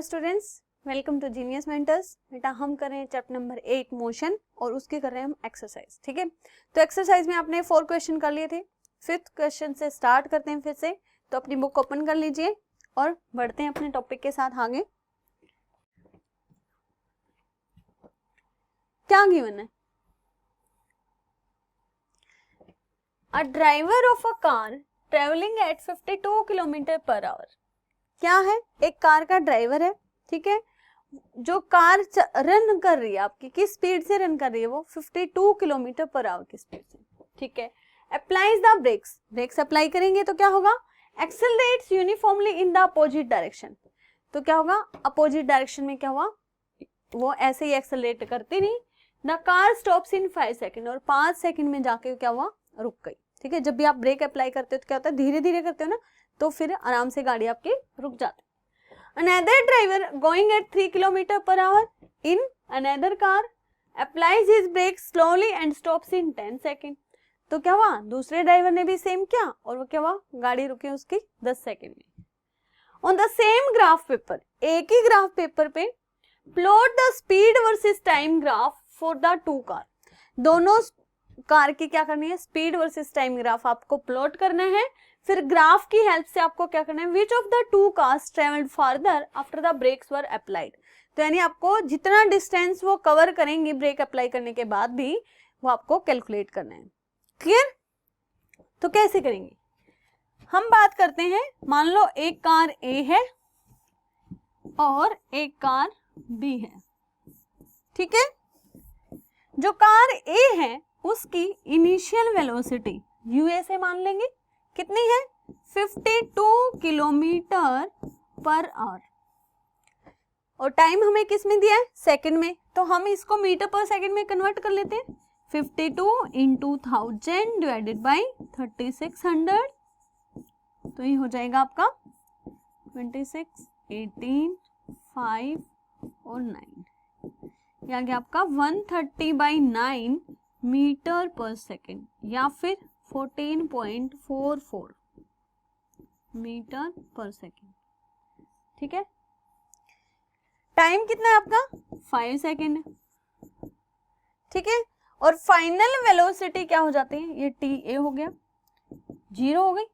Hello students, welcome to Genius Mentors. बेटा हम कर रहे हैं चैप्टर नंबर 8 मोशन और उसके कर रहे हैं हम एक्सरसाइज। ठीक है, तो एक्सरसाइज में आपने 4 क्वेश्चन कर लिए थे। 5th क्वेश्चन से स्टार्ट करते हैं फिर से। तो अपनी बुक ओपन कर लीजिए और बढ़ते हैं अपने टॉपिक के साथ आगे। क्या गिवन है? A driver of a car travelling at 52 kilometre per hour. क्या है? एक कार का ड्राइवर है, ठीक है, जो कार रन कर रही है, आपकी किस स्पीड से रन कर रही है? वो 52 किलोमीटर पर आवर की स्पीड से। ठीक है, applies the brakes, brakes apply करेंगे तो क्या होगा? Accelerates uniformly in the opposite direction. तो क्या होगा? अपोजिट डायरेक्शन में क्या हुआ? वो ऐसे ही एक्सेलरेट करती नहीं। The car stops in 5 second, और 5 सेकेंड में जाके क्या हुआ? रुक गई। ठीक है, जब भी आप ब्रेक अप्लाई करते हो तो क्या होता है? धीरे धीरे करते हो ना, तो फिर आराम से गाड़ी आपकी रुक जाती है। Another driver going at 3 km per hour in another car applies his brakes slowly and stops in 10 seconds. तो क्या हुआ? दूसरे ड्राइवर ने भी सेम किया और वो क्या हुआ? गाड़ी रुकी उसकी 10 सेकेंड में। On the same graph paper, एक ही ग्राफ पेपर पे plot the speed versus time graph for the two car. दोनों कार की क्या करनी है? स्पीड वर्सेस टाइम ग्राफ आपको प्लॉट करना है। फिर ग्राफ की हेल्प से आपको क्या करना है? Which of the two cars travelled further after the brakes were applied. तो यानी आपको जितना डिस्टेंस वो कवर करेंगी ब्रेक अप्लाई करने के बाद भी, वो आपको कैलकुलेट करना है। क्लियर? तो कैसे करेंगे? हम बात करते हैं, मान लो एक कार ए है और एक कार बी है। ठीक है, जो कार ए है उसकी इनिशियल वेलोसिटी यूएसए मान लेंगे, कितनी है? 52 किलोमीटर पर आवर, और टाइम हमें किस में दिया है? सेकंड में। तो हम इसको मीटर पर सेकंड में कन्वर्ट कर लेते हैं। 52 इंटू 1000 डिवाइडेड बाई 3600, तो ये हो जाएगा आपका 26, 18, 5 और 9, ये आ गया आपका 130/9 मीटर पर सेकेंड, या फिर 14.44 मीटर पर सेकेंड। ठीक है, टाइम कितना है आपका? 5 सेकेंड है। ठीक है, और फाइनल वेलोसिटी क्या हो जाती है? ये टी ए हो गया, 0 हो गई।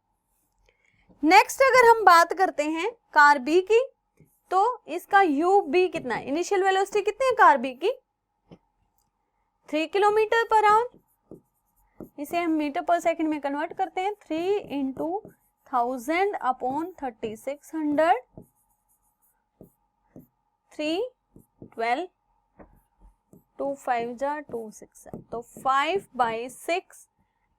नेक्स्ट अगर हम बात करते हैं कार बी की, तो इसका यू बी कितना है? इनिशियल वेलोसिटी कितनी है कार बी की? 3 किलोमीटर पर आवर। इसे हम मीटर पर सेकंड में कन्वर्ट करते हैं। 3 इंटू 1000 अपॉन 3600, 3, 12, 2 5 जा 2 6, तो 5/6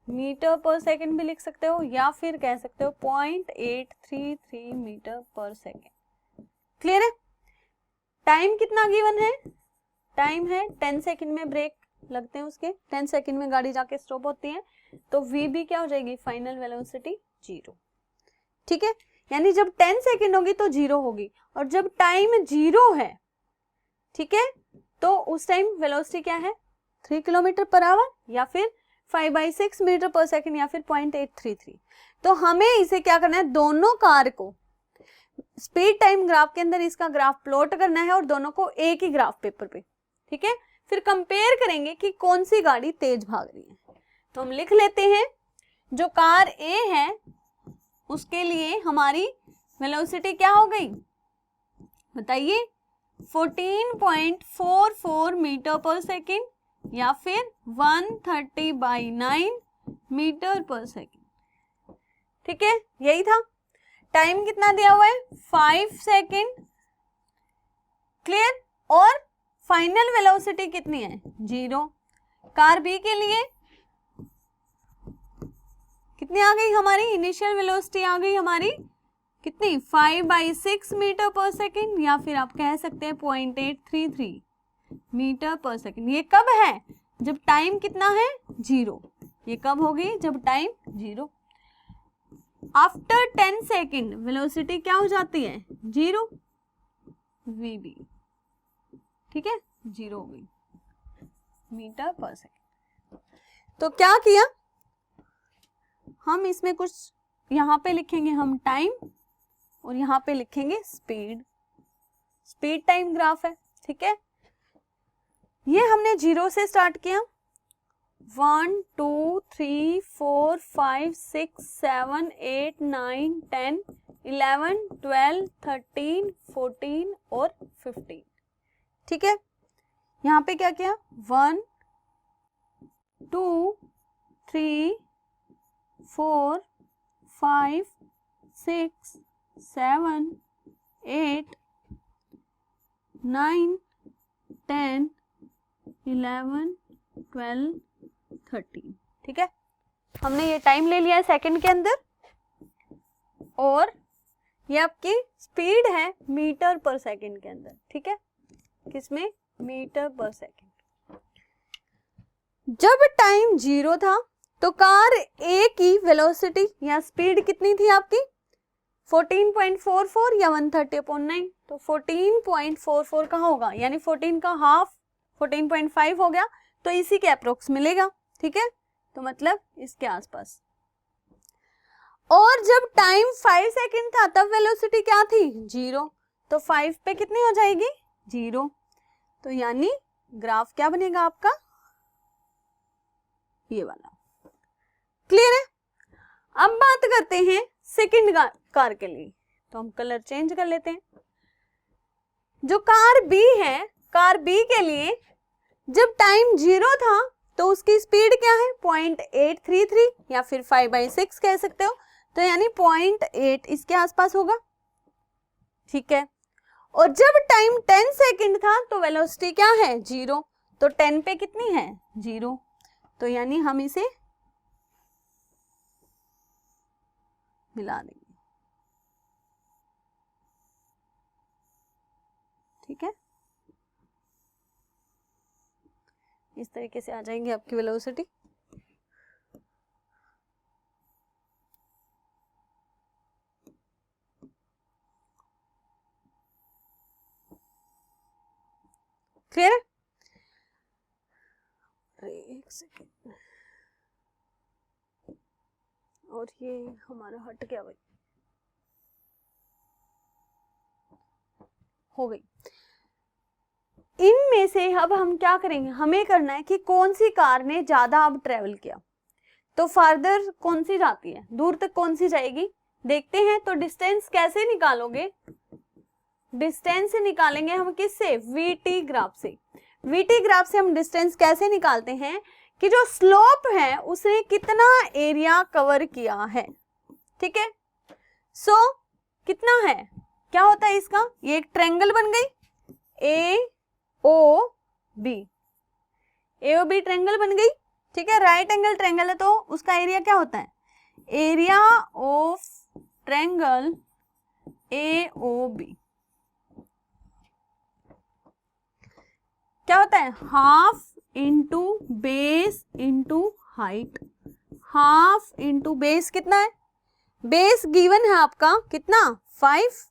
मीटर पर सेकंड भी लिख सकते हो, या फिर कह सकते हो 0.833 मीटर पर सेकंड। क्लियर है? टाइम कितना गिवन है? टाइम है 10 सेकंड में ब्रेक लगते हैं उसके, 10 सेकंड में गाड़ी जाके स्टॉप होती है, तो वी भी क्या हो जाएगी? Final velocity 0। ठीक है, यानी जब 10 सेकंड होगी तो 0 होगी, और जब टाइम 0 है, ठीक है, तो उस टाइम वेलोसिटी क्या है? 3 किलोमीटर पर आवर, या फिर 5/6 मीटर पर सेकंड, या फिर 0.833। तो हमें इसे क्या करना है? दोनों कार को स्पीड टाइम ग्राफ के अंदर इसका ग्राफ प्लॉट करना है, और दोनों को एक ही ग्राफ पेपर पे। ठीक है, फिर कंपेयर करेंगे कि कौन सी गाड़ी तेज भाग रही है। तो हम लिख लेते हैं, जो कार ए है उसके लिए हमारी वेलोसिटी क्या हो गई? बताइए, 14.44 मीटर पर सेकेंड, या फिर 130/9 मीटर पर सेकेंड। ठीक है, यही था। टाइम कितना दिया हुआ है? 5 सेकेंड। क्लियर? और फाइनल वेलोसिटी कितनी है? 0। कार बी के लिए कितनी आ गई हमारी? इनिशियल वेलोसिटी आ गई हमारी कितनी? 5/6 मीटर पर सेकेंड, या फिर आप कह सकते हैं 0.833 मीटर पर सेकेंड। ये कब है? जब टाइम कितना है? 0। ये कब होगी? जब टाइम 0। आफ्टर 10 सेकेंड वेलोसिटी क्या हो जाती है? 0। वीबी, ठीक है, 0 हो गई मीटर पर सेकेंड। तो क्या किया हम? इसमें कुछ यहाँ पे लिखेंगे हम टाइम, और यहाँ पे लिखेंगे स्पीड। स्पीड टाइम ग्राफ है, ठीक है। ये हमने 0 से स्टार्ट किया, 1 2 3 4 5 6 7 8 9 10 11 12 13 14 और 15, ठीक है। यहाँ पे क्या किया, 1 2 3 4 5 6 7 8 9 10 11 12 13, ठीक है। हमने ये टाइम ले लिया है सेकंड के अंदर, और ये आपकी स्पीड है मीटर पर सेकंड के अंदर, ठीक है। किसमें, मीटर पर सेकंड। जब टाइम 0 था तो कार ए की वेलोसिटी या स्पीड कितनी थी आपकी, 14.44 या 130/9, तो 14.44 कहाँ होगा, यानी 14 का हाफ 14.5 हो गया, तो इसी के अप्रोक्स मिलेगा, ठीक है। तो मतलब इसके आसपास। और जब टाइम 5 सेकंड था तब वेलोसिटी क्या थी, 0, तो 5 पे कितनी हो जाएगी, 0, तो यानी ग्राफ क्या बनेगा आपका, ये वाला। क्लियर है। अब बात करते हैं सेकंड कार के लिए, तो हम कलर चेंज कर लेते हैं। जो कार बी है, कार बी के लिए जब टाइम 0 था तो उसकी स्पीड क्या है, 0.833 या फिर 5/6 कह सकते हो, तो यानी 0.8 इसके आसपास होगा, ठीक है। और जब टाइम 10 सेकंड था तो वेलोसिटी क्या है, 0, तो 10 पे कितनी है, 0, तो यानी हम इसे मिला देंगे, ठीक है। इस तरीके से आ जाएंगे आपकी वेलोसिटी। क्लियर है। एक सेकेंड, और ये हमारा हट गया भाई, हो गई। इनमें से अब हम क्या करेंगे, हमें करना है कि कौन सी कार ने ज्यादा अब ट्रेवल किया, तो फर्दर कौन सी जाती है, दूर तक कौन सी जाएगी, देखते हैं। तो डिस्टेंस कैसे निकालोगे, डिस्टेंस निकालेंगे हम किससे, वीटी ग्राफ से। वीटी ग्राफ से हम डिस्टेंस कैसे निकालते हैं कि जो स्लोप है उसने कितना एरिया कवर किया है, ठीक है। सो कितना है, क्या होता है इसका, ये एक ट्रायंगल बन गई, ए ओ बी, ए ओ बी ट्रायंगल बन गई, ठीक है। राइट एंगल ट्रायंगल है तो उसका एरिया क्या होता है, area of triangle A O B क्या होता है, half into base into height. Half into base कितना है, बेस गिवन है आपका कितना, 5,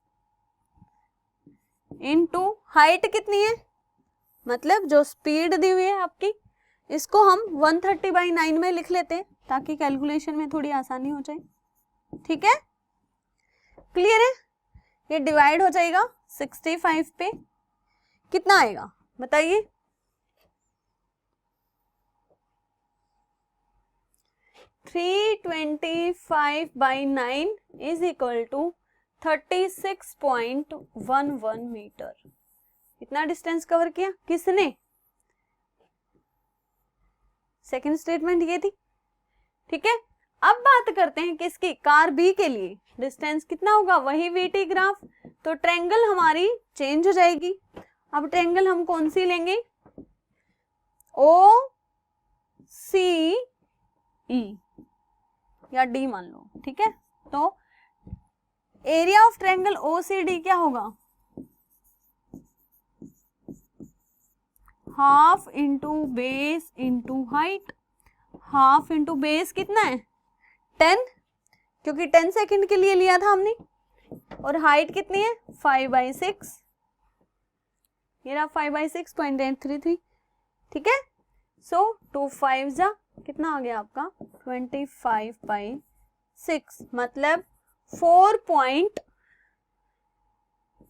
इंटू हाइट कितनी है, मतलब जो स्पीड दी हुई है आपकी, इसको हम 130/9 में लिख लेते हैं ताकि कैलकुलेशन में थोड़ी आसानी हो जाए, ठीक है। क्लियर है। ये डिवाइड हो जाएगा 65 पे, कितना आएगा बताइए, 325/9 इज इक्वल टू 36.11 मीटर। इतना डिस्टेंस कवर किया किसने, सेकंड स्टेटमेंट ये थी, ठीक है। अब बात करते हैं किसकी, कार बी के लिए डिस्टेंस कितना होगा, वही वीटी ग्राफ, तो ट्रायंगल हमारी चेंज हो जाएगी। अब ट्रायंगल हम कौन सी लेंगे, ओ सी ई या डी मान लो, ठीक है। तो area of triangle O C D क्या होगा, half into base into height. Half into base कितना है 10, क्योंकि 10 सेकंड के लिए लिया था हमने, और हाइट कितनी है 5/6, ये रहा 5/6.833, ठीक है। सो 2 5 जा कितना आ गया आपका 25/6, मतलब 4.5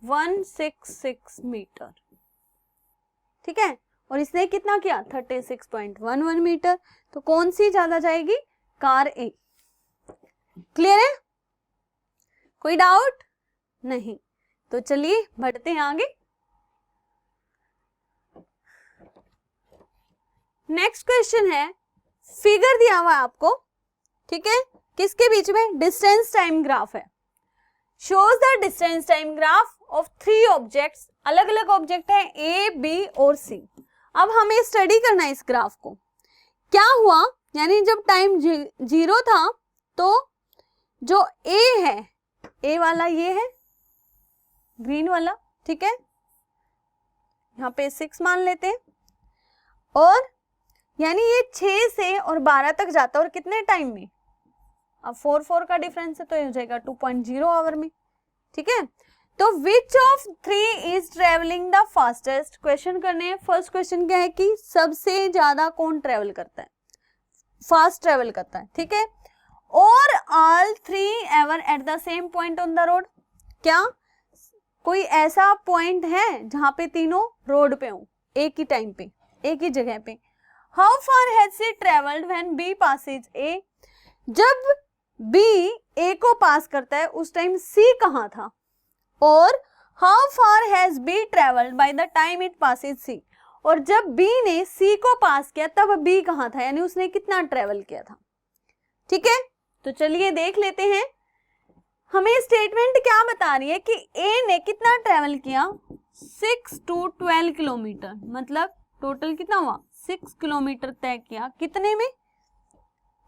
166 मीटर, ठीक है, और इसने कितना किया 36.11 मीटर। तो कौन सी ज्यादा जाएगी, कार ए। क्लियर है, कोई डाउट नहीं? तो चलिए बढ़ते हैं आगे। नेक्स्ट क्वेश्चन है, फिगर दिया हुआ है आपको, ठीक है, किसके बीच में, डिस्टेंस टाइम ग्राफ है। Shows the distance time graph of 3 objects, अलग अलग ऑब्जेक्ट है ए, बी और सी। अब हमें स्टडी करना है इस ग्राफ को। क्या हुआ, यानी जब टाइम 0 था तो जो ए है, ए वाला ये है ग्रीन वाला, ठीक है, यहाँ पे 6 मान लेते हैं, और यानी ये 6 से और 12 तक जाता है, और कितने टाइम में, अब 4 का डिफरेंस है तो ये हो जाएगा 2.0 आवर में, ठीक है। तो which of 3 is travelling the fastest, question करने हैं। फर्स्ट क्वेश्चन क्या है कि सबसे ज्यादा कौन ट्रेवल करता है, फास्ट ट्रेवल करता है, ठीक है। और all 3 ever at the same point on the road, क्या कोई ऐसा पॉइंट है जहां पे तीनों रोड पे हो एक ही टाइम पे, एक ही जगह पे। How far has C travelled when B passes A, जब बी ए को पास करता है उस टाइम सी कहाँ था, और how far has B travelled by the time it passes C, और जब बी ने सी को पास किया तब बी कहाँ था, यानी उसने कितना ट्रेवल किया था, ठीक है। तो चलिए देख लेते हैं, हमें स्टेटमेंट क्या बता रही है कि ए ने कितना ट्रेवल किया, 6 to 12 किलोमीटर, मतलब टोटल कितना हुआ 6 किलोमीटर तय किया, कितने में,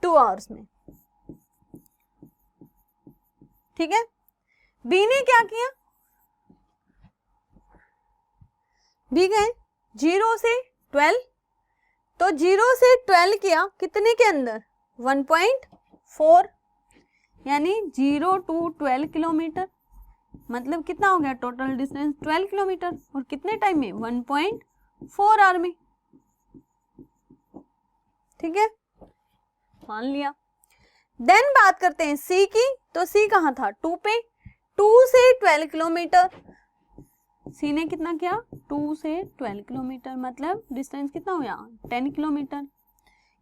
2 आवर्स में, ठीक है। बी ने क्या किया, बी गए 0 से 12, तो 0 से 12 किया कितने के अंदर, 1.4, यानी 0 to 12 किलोमीटर, मतलब कितना हो गया टोटल डिस्टेंस 12 किलोमीटर, और कितने टाइम में, 1.4 आवर में, ठीक है, मान लिया। देन बात करते हैं सी की, तो सी कहाँ था, 2 पे, 2 से 12 किलोमीटर, सी ने कितना किया 2 से 12 किलोमीटर, मतलब डिस्टेंस कितना हो गया 10 किलोमीटर,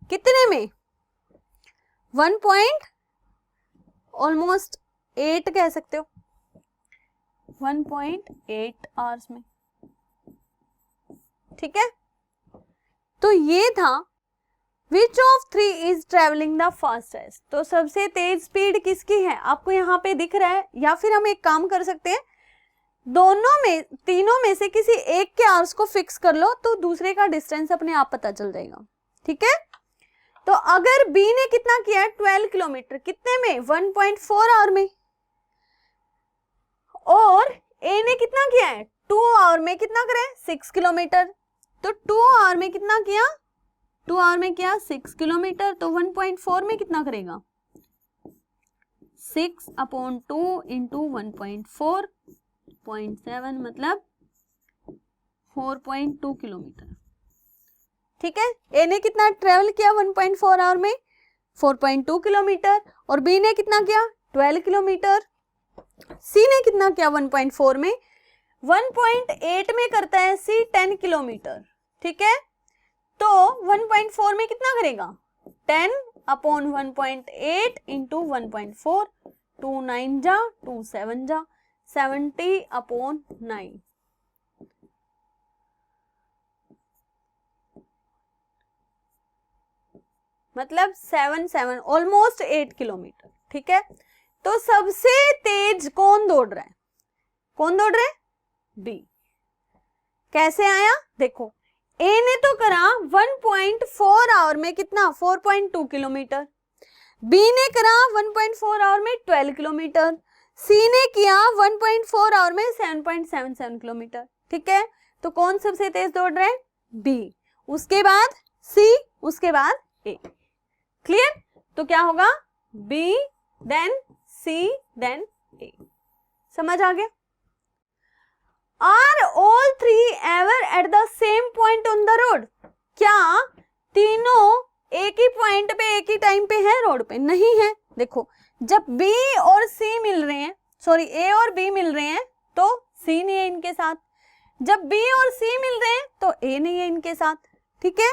कितने में, 1.8 कह सकते हो, 1.8 आवर्स में, ठीक है। तो ये था which of 3 is travelling the fastest, तो सबसे तेज स्पीड किसकी है, आपको यहाँ पे दिख रहा है, या फिर हम एक काम कर सकते हैं, दोनों में, तीनों में से किसी एक के आवर्स को फिक्स कर लो तो दूसरे का डिस्टेंस अपने आप पता चल जाएगा, ठीक है। तो अगर बी ने कितना किया है 12 किलोमीटर, कितने में, 1.4 आवर में, और ए ने कितना किया है 2 आवर में, कितना करें 6 किलोमीटर, तो 2 आवर में कितना किया, 2 आवर में किया 6 किलोमीटर, तो 1.4 में कितना करेगा 6/2 इंटू 1.4, 0.7 मतलब 4.2 किलोमीटर, ठीक है। ए ने कितना ट्रेवल किया 1.4 आवर में, 4.2 किलोमीटर, और बी ने कितना किया 12 किलोमीटर, सी ने कितना किया 1.4 में, 1.8 में करता है सी 10 किलोमीटर, ठीक है। तो 1.4 में कितना करेगा 10/1.8 इंटू 1.4, 2 9 जा 2 7 जा 70/9, मतलब 7 ऑलमोस्ट 8 किलोमीटर, ठीक है। तो सबसे तेज कौन दौड़ रहा है, कौन दौड़ रहा है, बी। कैसे आया, देखो ए ने तो करा 1.4 आवर में कितना 4.2 किलोमीटर, बी ने करा 1.4 आवर में 12 किलोमीटर, सी ने किया 1.4 आवर में 7.77 किलोमीटर, ठीक है। तो कौन सबसे तेज दौड़ रहा है, बी, उसके बाद सी, उसके बाद ए, क्लियर। तो क्या होगा B then C then A, समझ आ गया। Are all 3 ever at the same point on the road, क्या तीनों एक ही पॉइंट पे एक ही टाइम पे है रोड पे, नहीं है। देखो जब बी और सी मिल रहे हैं, सॉरी ए और बी मिल रहे हैं, तो सी नहीं है इनके साथ। जब बी और सी मिल रहे हैं तो ए नहीं है इनके साथ, ठीक है।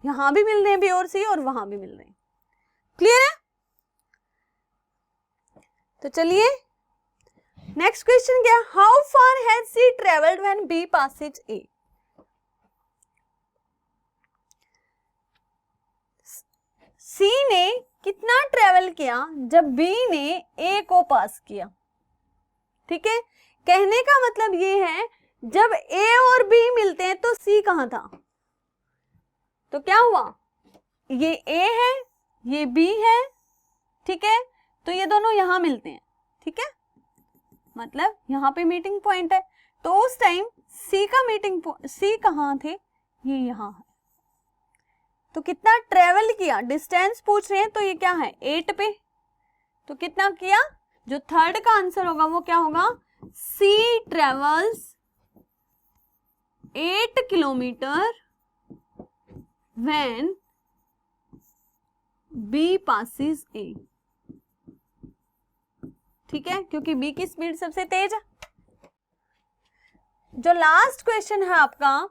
यहां भी मिल रहे हैं बी और सी और वहां भी मिल रहे हैं, क्लियर है। तो चलिए नेक्स्ट क्वेश्चन क्या, how far has C travelled when B passes A. C ने कितना ट्रेवल किया जब बी ने ए को पास किया, ठीक है। कहने का मतलब ये है जब ए और बी मिलते हैं तो सी कहां था, तो क्या हुआ, ये ए है ये बी है, ठीक है। तो ये दोनों यहां मिलते हैं, ठीक है, मतलब यहां पे मीटिंग पॉइंट है। तो उस टाइम सी का सी कहां थे, ये यहां है। तो कितना ट्रेवल किया, डिस्टेंस पूछ रहे हैं, तो ये क्या है 8 पे। तो कितना किया, जो थर्ड का आंसर होगा वो क्या होगा, C travels 8 kilometre when B passes A, ठीक है, क्योंकि बी की स्पीड सबसे तेज है। जो लास्ट क्वेश्चन है आपका,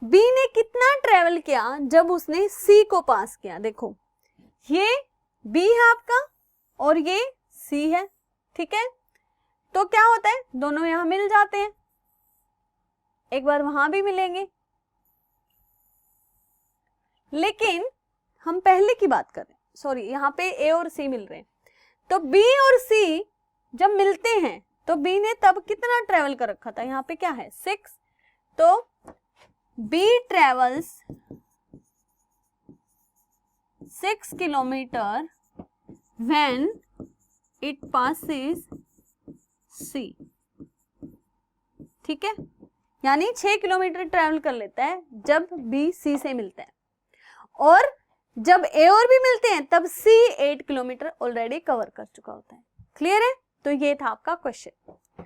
बी ने कितना ट्रेवल किया जब उसने सी को पास किया। देखो ये बी है आपका और ये सी है, ठीक है। तो क्या होता है, दोनों यहां मिल जाते हैं, एक बार वहां भी मिलेंगे। लेकिन हम पहले की बात करें, सॉरी यहां पे ए और सी मिल रहे हैं, तो बी और सी जब मिलते हैं तो बी ने तब कितना ट्रेवल कर रखा था, यहाँ पे क्या है 6। तो B travels 6 kilometre when it passes C, ठीक है, यानी 6 किलोमीटर ट्रेवल कर लेता है जब बी सी से मिलता है, और जब ए और बी मिलते हैं तब सी 8 किलोमीटर ऑलरेडी कवर कर चुका होता है, क्लियर है। तो ये था आपका क्वेश्चन।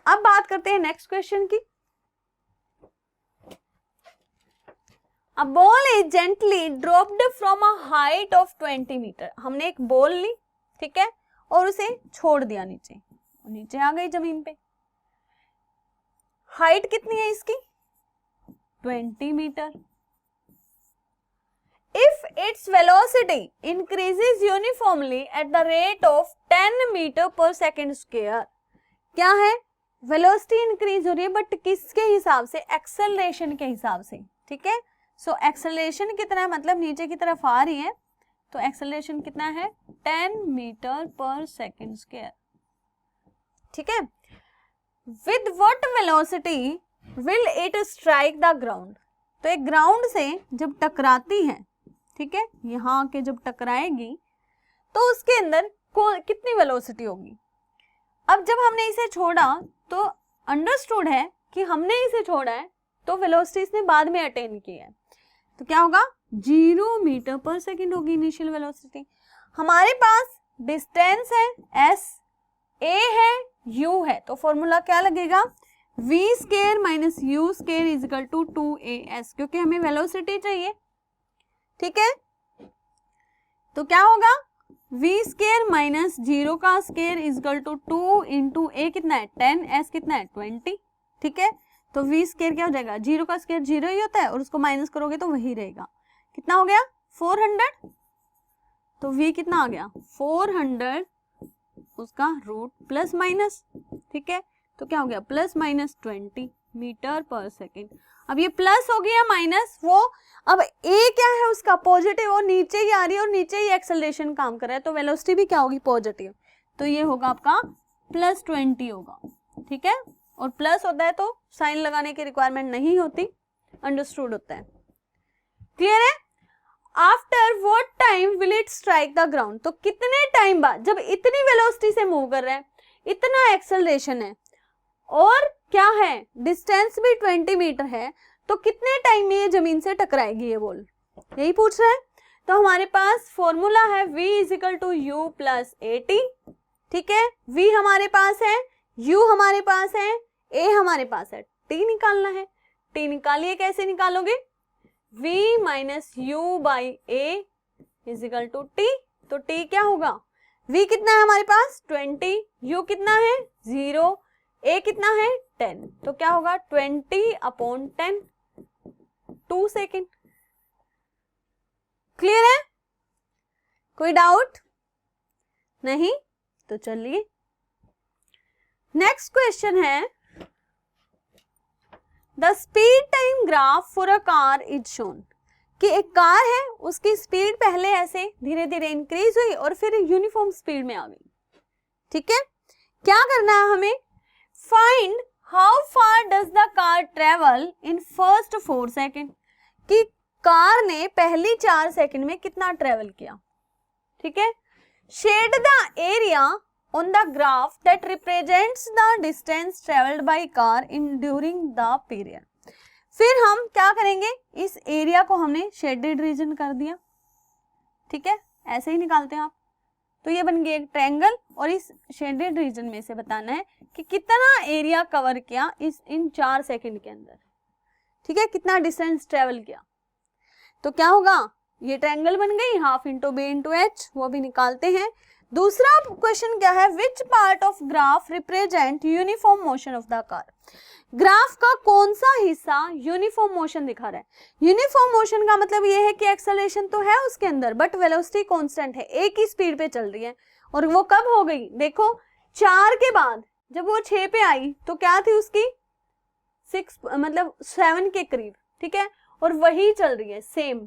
अब बात करते हैं नेक्स्ट क्वेश्चन की। A ball is gently dropped from a height of 20 metre. हमने एक बॉल ली, ठीक है, और उसे छोड़ दिया नीचे, नीचे आ गई जमीन पे। हाइट कितनी है इसकी 20 metre. If its velocity increases uniformly at the rate of 10 metre पर सेकेंड स्क्वायर, क्या है, वेलोसिटी इंक्रीज हो रही है बट किसके हिसाब से, एक्सेलरेशन के हिसाब से, ठीक है। सो एक्सेलरेशन कितना है, मतलब नीचे की तरफ आ रही है, तो एक्सेलरेशन कितना है 10 मीटर पर सेकेंड स्क्वायर, ठीक है। With what velocity will it strike the ground. तो एक ग्राउंड से जब टकराती है, ठीक है, यहां आके जब टकराएगी तो उसके अंदर कितनी वेलोसिटी होगी। अब जब हमने इसे छोड़ा तो अंडरस्टूड है कि हमने इसे छोड़ा है तो वेलोसिटी इसने बाद में अटेन की है, तो क्या होगा 0 मीटर पर सेकेंड होगी इनिशियल वेलोसिटी। हमारे पास डिस्टेंस है s, a है, u है, तो फॉर्मूला क्या लगेगा v square minus u square is equal to 2as, क्योंकि हमें वेलोसिटी चाहिए, ठीक है। तो क्या होगा v स्क्वायर माइनस 0 का square is equal to 2 into a कितना है 10, s कितना है 20, ठीक है। तो v स्क्वायर क्या हो जाएगा, 0 का स्क्वायर 0 ही होता है और उसको माइनस करोगे तो वही रहेगा, कितना हो गया 400। तो v कितना आ गया 400 उसका रूट प्लस माइनस, ठीक है। तो क्या हो गया प्लस माइनस 20 मीटर पर सेकेंड। अब ये प्लस हो गया माइनस, वो अब a क्या है उसका पॉजिटिव, वो नीचे ही आ रही है और नीचे ही एक्सेलरेशन काम कर रहा है, तो वेलोसिटी भी क्या होगी पॉजिटिव, तो ये होगा आपका प्लस 20 होगा, ठीक है। और प्लस होता है तो साइन लगाने की रिक्वायरमेंट नहीं होती, अंडरस्टूड होता है, क्लियर है। After what time will it strike the ground, तो कितने टाइम बाद, जब इतनी वेलोसिटी से मूव कर रहा है, इतना एक्सेलरेशन है और क्या है डिस्टेंस भी 20 मीटर है, तो कितने टाइम में ये जमीन से टकराएगी ये बॉल, यही पूछ रहा है। तो हमारे पास फॉर्मूला है v is equal to u plus at, ठीक है। v हमारे पास है, u हमारे पास है, a हमारे पास है, t निकालना है। t निकालिए, कैसे निकालोगे, v minus u by a is equal to t, तो t क्या होगा v कितना है हमारे पास 20, u कितना है 0, a कितना है 10, तो क्या होगा 20/10, 2 सेकेंड। क्लियर है? कोई डाउट नहीं? तो चलिए नेक्स्ट क्वेश्चन है, the speed time graph for a car is shown, कि एक कार है उसकी स्पीड पहले ऐसे धीरे धीरे इंक्रीज हुई और फिर यूनिफॉर्म स्पीड में आ गई। ठीक है, क्या करना है हमें, find how far does the car travel in first 4 second, कि कार ने पहली 4 सेकेंड में कितना ट्रेवल किया। ठीक है, shade the area on the graph that represents the distance traveled by car in during the period। फिर हम क्या करेंगे, इस एरिया को हमने शेडेड रीजन कर दिया। ठीक है, ऐसे ही निकालते हैं आप, तो ये बन गया एक ट्रायंगल और इस शेडेड रीजन में से बताना है कि कितना एरिया कवर किया इन 4 सेकंड के अंदर। ठीक है, कितना डिस्टेंस ट्रेवल किया, तो क्या होगा, ये ट्रायंगल बन गई, half into B into H, वो भी निकालते हैं। दूसरा क्वेश्चन क्या है, which part of graph represent uniform motion of the car, graph का कौन सा हिस्सा यूनिफॉर्म मोशन दिखा रहा है। यूनिफॉर्म मोशन का मतलब ये है कि एक्सेलरेशन तो है उसके अंदर बट वेलोसिटी कांस्टेंट है, एक ही स्पीड पे चल रही है। और वो कब हो गई, देखो 4 के बाद जब वो 6 पे आई तो क्या थी उसकी 6 मतलब 7 के करीब। ठीक है, और वही चल रही है, सेम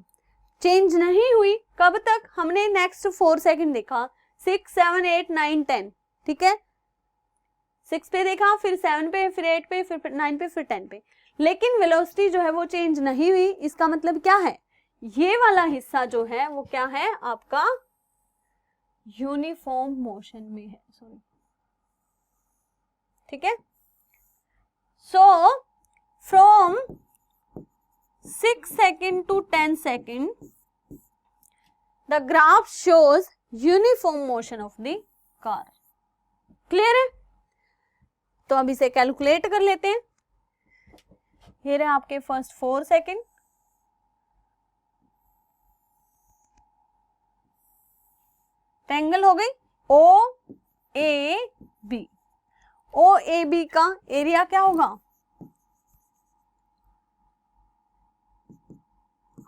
चेंज नहीं हुई। कब तक, हमने नेक्स्ट 4 सेकंड देखा, 6, 7, 8, 9, 10। ठीक है, 6 पे देखा, फिर 7 पे, फिर 8 पे, फिर 9 पे, फिर 10 पे, लेकिन वेलोसिटी जो है वो चेंज नहीं हुई। इसका मतलब क्या है, ये वाला हिस्सा जो है वो क्या है आपका यूनिफॉर्म मोशन में है। सॉरी, ठीक है, so from 6 second to 10 second the graph shows uniform motion of the car. Clear है? तो अब इसे कैलकुलेट कर लेते हैं। ये रहे आपके फर्स्ट 4 सेकेंड, ट्रायंगल हो गई O A B. O A B का एरिया क्या होगा,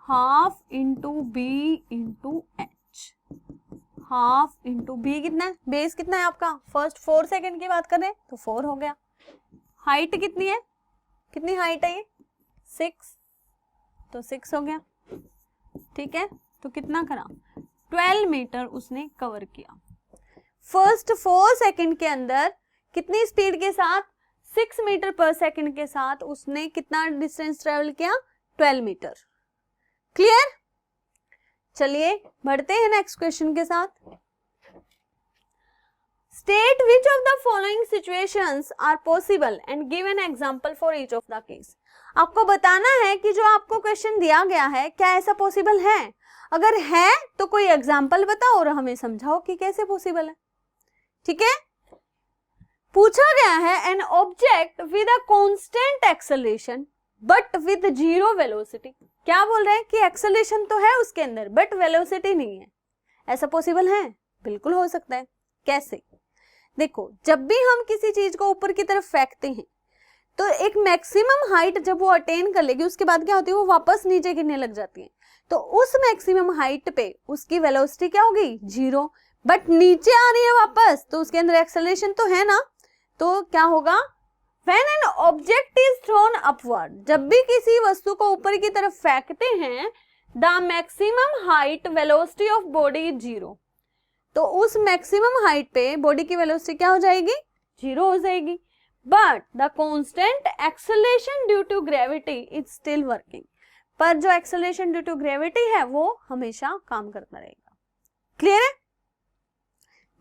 half into B into h. Half into b कितना है, बेस कितना है आपका, फर्स्ट 4 सेकेंड की बात करें तो 4 हो गया। हाइट कितनी है, कितनी हाइट है ये 6, तो 6 हो गया। ठीक है, तो कितना करा 12 मीटर उसने कवर किया। फर्स्ट 4 सेकेंड के अंदर कितनी स्पीड के साथ, 6 मीटर पर सेकेंड के साथ उसने कितना डिस्टेंस ट्रेवल किया, 12 मीटर। क्लियर? चलिए बढ़ते हैं नेक्स्ट क्वेश्चन के साथ। State which of the following situations are possible and give an example for each of the case. आपको बताना है कि जो आपको क्वेश्चन दिया गया है क्या ऐसा पॉसिबल है, अगर है तो कोई एग्जांपल बताओ और हमें समझाओ कि कैसे पॉसिबल है। ठीक है, पूछा गया है an object with a constant acceleration but with 0 velocity. क्या बोल रहे हैं कि एक्सेलरेशन तो है उसके अंदर बट वेलोसिटी नहीं है, ऐसा पॉसिबल है? बिल्कुल हो सकता है। कैसे, देखो जब भी हम किसी चीज को ऊपर की तरफ फेंकते हैं तो एक मैक्सिमम हाइट जब वो अटेन कर लेगी उसके बाद क्या होती है, वो वापस नीचे गिरने लग जाती है। तो उस मैक्सिमम हाइट पे उसकी वेलोसिटी क्या होगी 0, बट नीचे आ रही है वापस तो उसके अंदर एक्सेलरेशन तो है ना। तो क्या होगा, When an object is thrown upward, जब भी किसी वस्तु को ऊपर की तरफ फेंकते हैं, the maximum height velocity of body is 0, तो उस मैक्सिमम हाइट पे बॉडी की वेलोसिटी क्या हो जाएगी, 0 हो जाएगी। But the constant acceleration due to gravity is still working, पर जो एक्सेलरेशन ड्यू टू ग्रेविटी है वो हमेशा काम करता रहेगा। क्लियर है?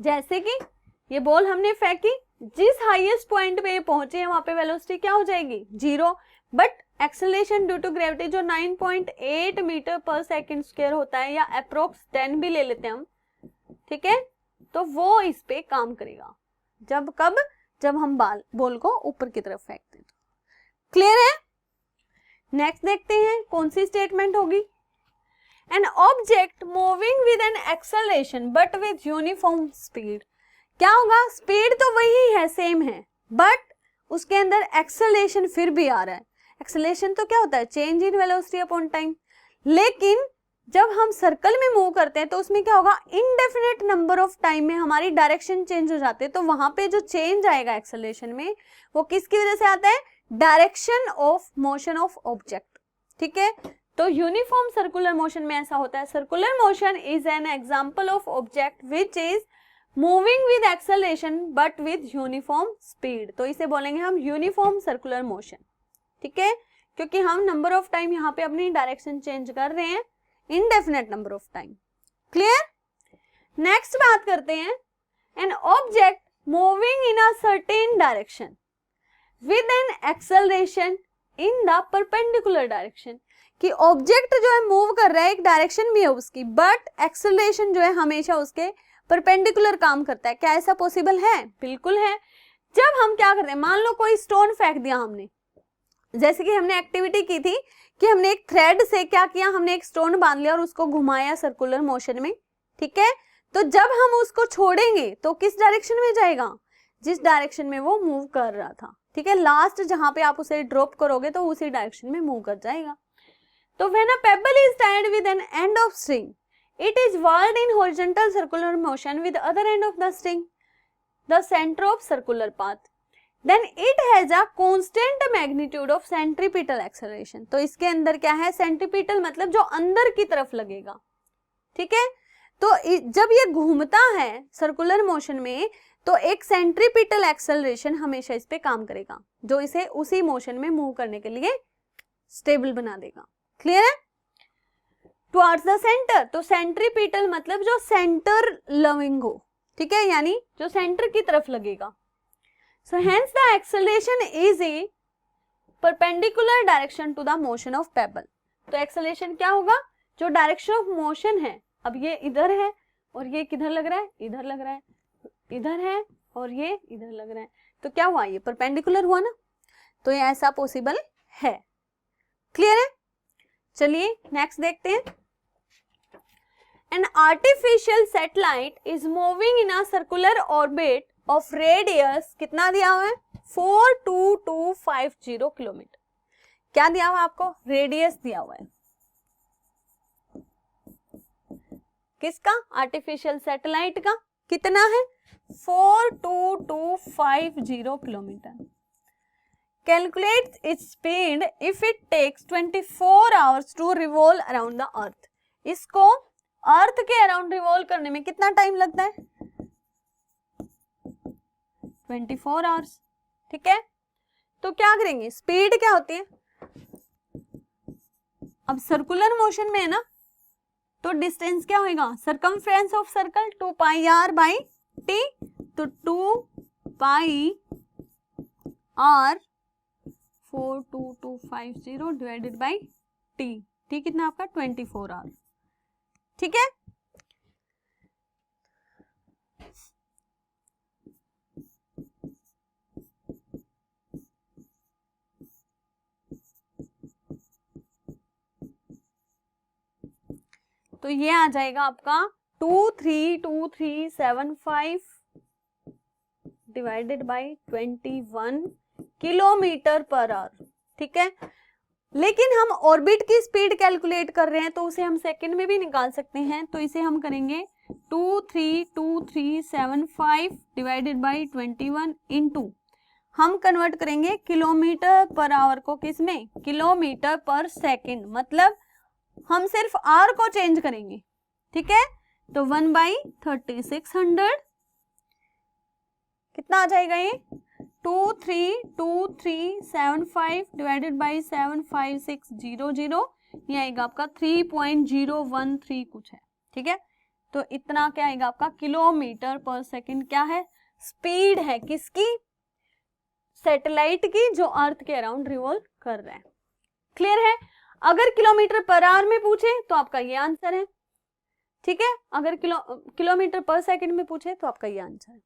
जैसे कि ये बॉल हमने फेंकी, जिस हाईएस्ट पॉइंट पे ये पहुंचे हैं वहां पे वेलोसिटी क्या हो जाएगी 0, but acceleration due to gravity जो 9.8 मीटर पर सेकंड स्क्वायर होता है या अप्रोक्स 10 भी ले लेते हैं हम, ठीक है, तो वो इस पे काम करेगा। जब कब, जब हम बॉल को ऊपर की तरफ फेंकते हैं। क्लियर है? नेक्स्ट देखते हैं कौन सी स्टेटमेंट होगी। An object moving with an acceleration but with uniform speed. क्या होगा, स्पीड तो वही है, सेम है, बट उसके अंदर एक्सेलरेशन फिर भी आ रहा है। एक्सेलरेशन तो क्या होता है, change in velocity upon time. लेकिन जब हम सर्कल में मूव करते हैं तो उसमें क्या होगा, इनडेफिनेट नंबर ऑफ टाइम में हमारी डायरेक्शन चेंज हो जाती है। तो वहां पे जो चेंज आएगा एक्सेलरेशन में वो किसकी वजह से आता है, direction of motion of object. ठीक है, तो यूनिफॉर्म सर्कुलर मोशन में ऐसा होता है, circular motion is an example of object which is moving with acceleration but with uniform speed. तो इसे बोलेंगे हम यूनिफॉर्म सर्कुलर मोशन। ठीक है, क्योंकि हम नंबर ऑफ टाइम यहाँ पे अपनी डायरेक्शन चेंज कर रहे हैं, indefinite number of time. Clear. Next बात करते हैं, an object moving in a certain direction with an acceleration in the perpendicular direction. कि ऑब्जेक्ट जो है मूव कर रहा है, एक डायरेक्शन भी है उसकी, बट एक्सेलरेशन जो है हमेशा उसके परपेंडिकुलर काम करता है। क्या ऐसा पॉसिबल है? बिल्कुल है। जब हम क्या करते हैं, मान लो कोई स्टोन फेंक दिया हमने, जैसे कि हमने एक्टिविटी की थी कि हमने एक थ्रेड से क्या किया, हमने एक स्टोन बांध लिया और उसको घुमाया सर्कुलर मोशन में। ठीक है, तो जब हम उसको छोड़ेंगे तो किस डायरेक्शन में जाएगा, जिस डायरेक्शन में वो मूव कर रहा था। ठीक है, लास्ट जहां पे आप उसे ड्रॉप करोगे तो उसी डायरेक्शन में मूव कर जाएगा। तो when a pebble is tied with an end of string, it is whirled in horizontal circular motion with other end of the string, the center of circular path. Then it has a constant magnitude of centripetal acceleration. तो इसके अंदर क्या है, centripetal मतलब जो अंदर की तरफ लगेगा। ठीक है, तो जब ये घूमता है सर्कुलर मोशन में तो एक सेंट्रीपिटल एक्सेलरेशन हमेशा इस पे काम करेगा, जो इसे उसी मोशन में मूव करने के लिए स्टेबल बना देगा। क्लियर है। टुवर्ड्स द सेंटर, तो सेंट्रीपिटल मतलब जो सेंटर लविंग हो। ठीक है, यानी जो सेंटर की तरफ लगेगा। So hence the acceleration is a perpendicular direction to the motion of pebble. तो एक्सेलरेशन क्या होगा, जो डायरेक्शन ऑफ मोशन है, अब ये इधर है और ये किधर लग रहा है, इधर लग रहा है, इधर है और ये इधर लग रहा है, तो क्या हुआ, ये परपेंडिकुलर हुआ ना। तो ये ऐसा पॉसिबल है। क्लियर है। चलिए नेक्स्ट देखते हैं। An artificial satellite is moving in a circular orbit of radius कितना दिया हुआ है, 42250 किलोमीटर। क्या दिया हुआ है आपको, रेडियस दिया हुआ है किसका, आर्टिफिशियल सैटेलाइट का। कितना है, 42250 kilometre. Calculates its speed if it takes 24 hours to revolve around the earth. इसको अर्थ के अराउंड रिवॉल्व करने में कितना टाइम लगता है, 24 आवर्स। ठीक है, तो क्या करेंगे, स्पीड क्या होती है, अब सर्कुलर मोशन में है ना, तो डिस्टेंस क्या होगा, circumference of circle 2 pi r by t, तो 2 pi r 42250 divided by t. T कितना आपका 24 आवर। ठीक है, तो ये आ जाएगा आपका 232375 divided by 21 kilometre per hour. ठीक है, लेकिन हम ऑर्बिट की स्पीड कैलकुलेट कर रहे हैं तो उसे हम सेकंड में भी निकाल सकते हैं। तो इसे हम करेंगे 232375 डिवाइडेड बाई 21 इनटू, हम कन्वर्ट करेंगे किलोमीटर पर आवर को किस में, किलोमीटर पर सेकंड, मतलब हम सिर्फ आर को चेंज करेंगे। ठीक है, तो 1/3600 कितना आ जाएगा ये, 232375 डिवाइडेड बाई 75600, ये आएगा आपका 3.013 कुछ है। ठीक है, तो इतना क्या आएगा आपका किलोमीटर पर सेकंड, क्या है, स्पीड है किसकी, सैटेलाइट की, जो अर्थ के अराउंड रिवॉल्व कर रहा है। क्लियर है। अगर किलोमीटर पर आवर में पूछे तो आपका ये आंसर है। ठीक है, अगर किलोमीटर पर सेकंड में पूछे तो आपका ये आंसर है।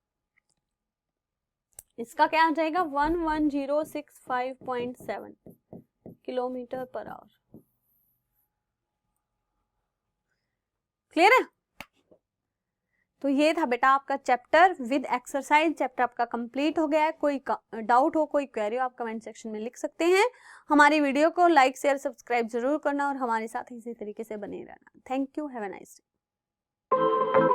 इसका क्या आ जाएगा 11065.7 किलोमीटर पर आवर। क्लियर है? तो ये था बेटा आपका चैप्टर विद एक्सरसाइज। चैप्टर आपका कंप्लीट हो गया है। कोई डाउट हो, कोई क्वेरी हो, आप कमेंट सेक्शन में लिख सकते हैं। हमारी वीडियो को लाइक शेयर सब्सक्राइब जरूर करना और हमारे साथ इसी तरीके से बने रहना। Thank you, have a nice day.